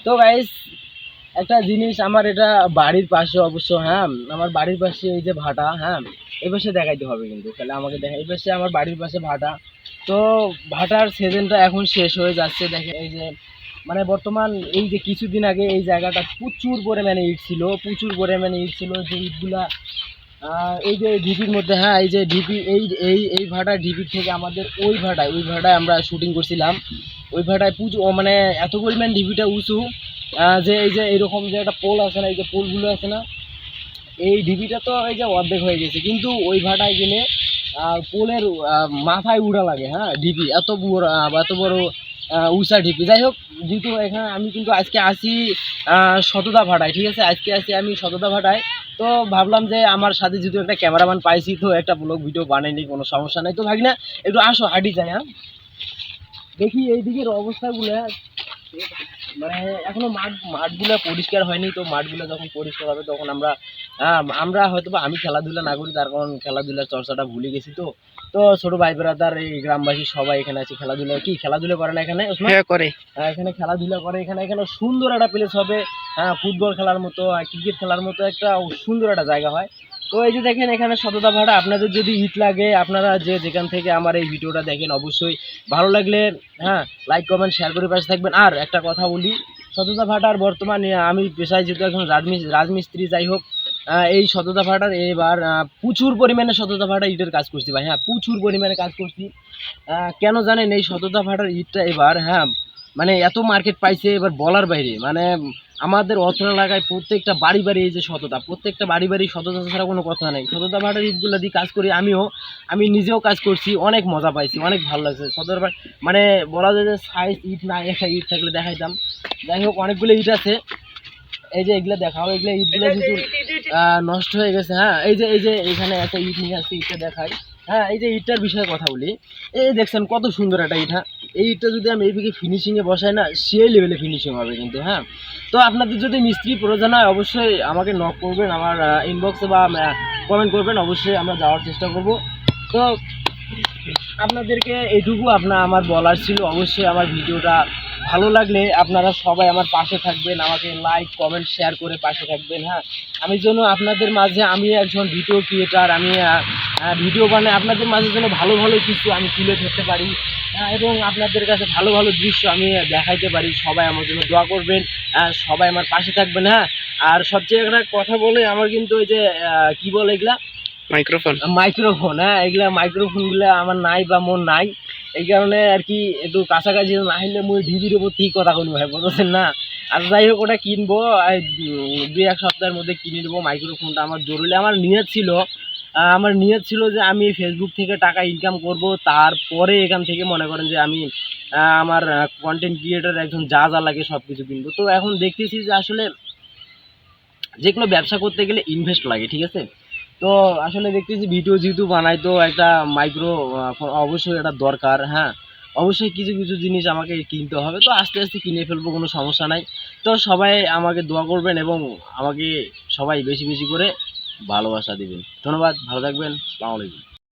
তো গাইস একটা জিনিস, আমার এটা বাড়ির পাশে অবশ্য, হ্যাঁ আমার বাড়ির পাশে এই যে ভাটা, হ্যাঁ এই পাশে দেখাইতে হবে কিন্তু, তাহলে আমাকে দেখা, এই পাশে আমার বাড়ির পাশে ভাটা। তো ভাটার সিজনটা এখন শেষ হয়ে যাচ্ছে, দেখে এই যে মানে বর্তমান এই যে কিছুদিন আগে এই জায়গাটা প্রচুর পরিমাণে ইট ছিল, প্রচুর পরিমাণে ইট ছিল, যে ইটগুলা এই যে ঢিপির মধ্যে, হ্যাঁ এই যে ঢিপি, এই এই এই ভাটা ঢিপির থেকে আমাদের ওই ভাটায় আমরা শুটিং করছিলাম। ওই ভাটায় মানে এত পরিমাণ ঢিপিটা উঁচু, যে এই যে এরকম যে একটা পোল আছে না, এই যে পোলগুলো আছে না, এই ঢিপিটা তো এই যে অর্ধেক হয়ে গেছে, কিন্তু ওই ভাটায় গেলে পোলের মাথায় উড়া লাগে, হ্যাঁ ঢিপি এত বড় উষা ঢিপি। যাই হোক, যেহেতু এখানে আমি কিন্তু আজকে আসি শতদা ভাটায়, ঠিক আছে, আজকে আসি আমি শতদা ভাটায়। তো ভাবলাম যে আমার সাথে যেহেতু একটা ক্যামেরাম্যান পাইছি, তো একটা ব্লগ ভিডিও বানাইনি, কোনো সমস্যা নাই। তো ভাগনা একটু আসো, হাঁটি যাই, হ্যাঁ দেখি এই দিকের অবস্থাগুলো। মানে এখনো মাঠগুলো পরিষ্কার হয়নি, তো মাঠগুলো যখন পরিষ্কার হবে তখন আমরা হয়তো বা, আমি খেলাধুলা না করি, তার কারণ খেলাধুলার চর্চাটা ভুলে গেছি। তো তো ছোট ভাই ব্রাদার এই গ্রামবাসী সবাই এখানে আছে, খেলাধুলা করে না এখানে? হ্যাঁ করে, এখানে খেলাধুলা করে, এখানে সুন্দর একটা প্লেস হবে, হ্যাঁ ফুটবল খেলার মতো, ক্রিকেট খেলার মতো একটা সুন্দর একটা জায়গা হয়। তো এই যে দেখেন এখানে শততা ভাড়া, আপনাদের যদি ইট লাগে, আপনারা যে যেখান থেকে আমার এই ভিডিওটা দেখেন, অবশ্যই ভালো লাগলে হ্যাঁ লাইক কমেন্ট শেয়ার করে পাশে থাকবেন। আর একটা কথা বলি, শততা ভাটার বর্তমানে আমি পেশায় যেহেতু এখন রাজমিস্ত্রি, যাই হোক এই শততা ভাটার এবার প্রচুর পরিমাণে শততা ভাটা ইটের কাজ করছি ভাই, হ্যাঁ প্রচুর পরিমাণে কাজ করছি। কেন জানেন, এই শততা ভাটার ইটটা এবার, হ্যাঁ মানে এত মার্কেট পাইছে এবার বলার বাইরে। মানে আমাদের অত্র এলাকায় প্রত্যেকটা বাড়ি বাড়ি এই যে সততা, প্রত্যেকটা বাড়ি বাড়ি সততা ছাড়া কোনো কথা নেই। সততা ভাটার ইটগুলো দিয়ে কাজ করি, আমি নিজেও কাজ করছি, অনেক মজা পাইছি, অনেক ভালো লাগছে। সততা ভাট মানে বলা যায় যে সাইজ ইট নাই, একটা ইট থাকলে দেখাইতাম। যাই হোক, অনেকগুলো ইট আছে, এই যে এগুলো দেখাও, এগুলো ইটগুলো যেহেতু নষ্ট হয়ে গেছে, হ্যাঁ এই যে এখানে একটা ইট নিয়ে আসছে, ইটটা দেখাই। হ্যাঁ এই যে ইটটার বিষয়ে কথা বলি, এই দেখছেন কত সুন্দর একটা ইট, হ্যাঁ এই ইটটা যদি আমি এইদিকে ফিনিশিংয়ে বসাই না, সেই লেভেলে ফিনিশিং হবে কিন্তু। হ্যাঁ তো আপনাদের যদি মিস্ত্রি প্রয়োজন হয়, অবশ্যই আমাকে নক করবেন, আমার ইনবক্সে বা কমেন্ট করবেন, অবশ্যই আমরা যাওয়ার চেষ্টা করব। তো আপনাদেরকে এইটুকু আমার বলার ছিল। অবশ্যই আমার ভিডিওটা ভালো লাগলে আপনারা সবাই আমার পাশে থাকবেন, আমাকে লাইক কমেন্ট শেয়ার করে পাশে থাকবেন। হ্যাঁ আমি যেন আপনাদের মাঝে, আমি একজন ভিডিও ক্রিয়েটার, আমি ভিডিও বানাই আপনাদের মাঝে, যেন ভালো ভালো কিছু আমি তুলে ধরতে পারি, এবং আপনাদের কাছে ভালো ভালো দৃশ্য আমি দেখাইতে পারি। সবাই আমার জন্য দোয়া করবেন, সবাই আমার পাশে থাকবেন। হ্যাঁ আর সবচেয়ে একটা কথা বলে, আমার কিন্তু ওই যে কি বলে এগুলা, মাইক্রোফোন, হ্যাঁ এগুলা মাইক্রোফোনগুলো আমার নাই বা মন নাই, এই কারণে আর কি একটু কাছাকাছি না হলে মুই ঢিবির উপর ঠিক কথা কোনো ভাই, বুঝতেছেন না। আর যাই হোক, ওটা কিনবো 2-1 সপ্তাহের মধ্যে কিনে দেবো মাইক্রোফোনটা। আমার জরুরি, আমার নিয়ত ছিল যে আমি ফেসবুক থেকে টাকা ইনকাম করব, তারপরে এখান থেকে মনে করেন যে আমি আমার কন্টেন্ট ক্রিয়েটার একজন যা যা লাগে সব কিছু কিনবো। তো এখন দেখতেছি যে আসলে যে কোনো ব্যবসা করতে গেলে ইনভেস্ট লাগে, ঠিক আছে। তো আসলে দেখতেছি ভিডিও যেহেতু বানাই, তো একটা মাইক্রো অবশ্যই এটা দরকার। হ্যাঁ অবশ্যই কিছু কিছু জিনিস আমাকে কিনতে হবে, তো আস্তে আস্তে কিনে ফেলবো, কোনো সমস্যা নাই। তো সবাই আমাকে দোয়া করবেন, এবং আমাকে সবাই বেশি বেশি করে ভালোবাসা দিবেন। ধন্যবাদ, ভালো থাকবেন, আসসালামু আলাইকুম।